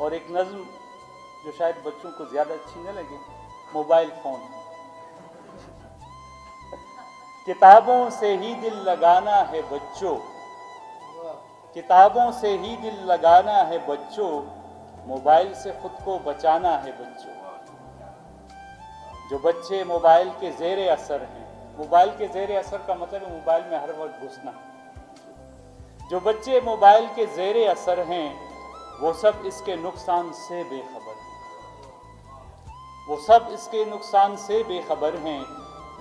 और एक नज्म जो शायद बच्चों को ज़्यादा अच्छी न लगे, मोबाइल फ़ोन। किताबों से ही दिल लगाना है बच्चों, किताबों से ही दिल लगाना है बच्चों, मोबाइल से खुद को बचाना है बच्चों। जो बच्चे मोबाइल के ज़ेरे असर हैं, मोबाइल के ज़ेरे असर का मतलब है मोबाइल में हर वक्त घुसना। जो बच्चे मोबाइल के ज़ेरे असर हैं वो सब इसके नुकसान से बेखबर हैं, वो सब इसके नुकसान से बेखबर हैं।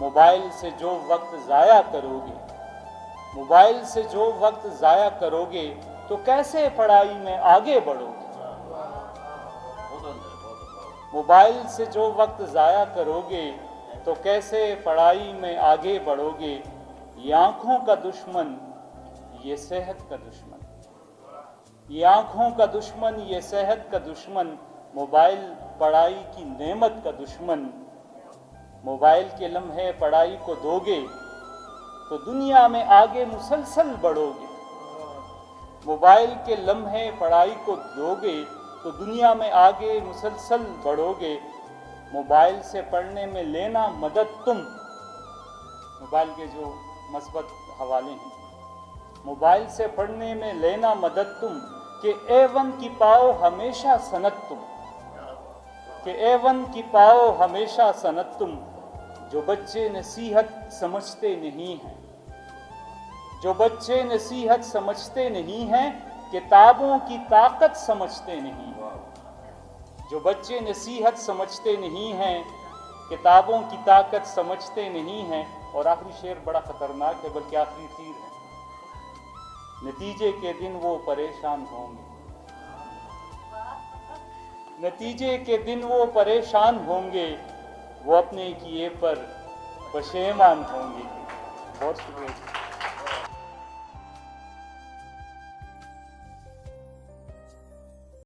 मोबाइल से जो वक्त ज़ाया करोगे, मोबाइल से जो वक्त ज़ाया करोगे तो कैसे पढ़ाई में आगे बढ़ोगे। मोबाइल से जो वक्त ज़ाया करोगे तो कैसे पढ़ाई में आगे बढ़ोगे। ये आँखों का दुश्मन, ये सेहत का दुश्मन, ये आँखों का दुश्मन, ये सेहत का दुश्मन, मोबाइल पढ़ाई की नेमत का दुश्मन। मोबाइल के लम्हे पढ़ाई को दोगे तो दुनिया में आगे मुसलसल बढ़ोगे। मोबाइल के लम्हे पढ़ाई को दोगे तो दुनिया में आगे मुसलसल बढ़ोगे। मोबाइल से पढ़ने में लेना मदद तुम, मोबाइल के जो मस्बत हवाले हैं, मोबाइल से पढ़ने में लेना मदद तुम, कि A1 की पाओ हमेशा सनद तुम, कि A1 की पाओ हमेशा सनद तुम। जो बच्चे नसीहत समझते नहीं हैं, जो बच्चे नसीहत समझते नहीं हैं, किताबों की ताकत समझते नहीं हैं। जो बच्चे नसीहत समझते नहीं हैं, किताबों की ताकत समझते नहीं हैं। और आखिरी शेर बड़ा ख़तरनाक है, बल्कि आखिरी तीर है। नतीजे के दिन वो परेशान होंगे, नतीजे के दिन वो परेशान होंगे, वो अपने किए पर पशेमान होंगे। बहुत शुक्रिया।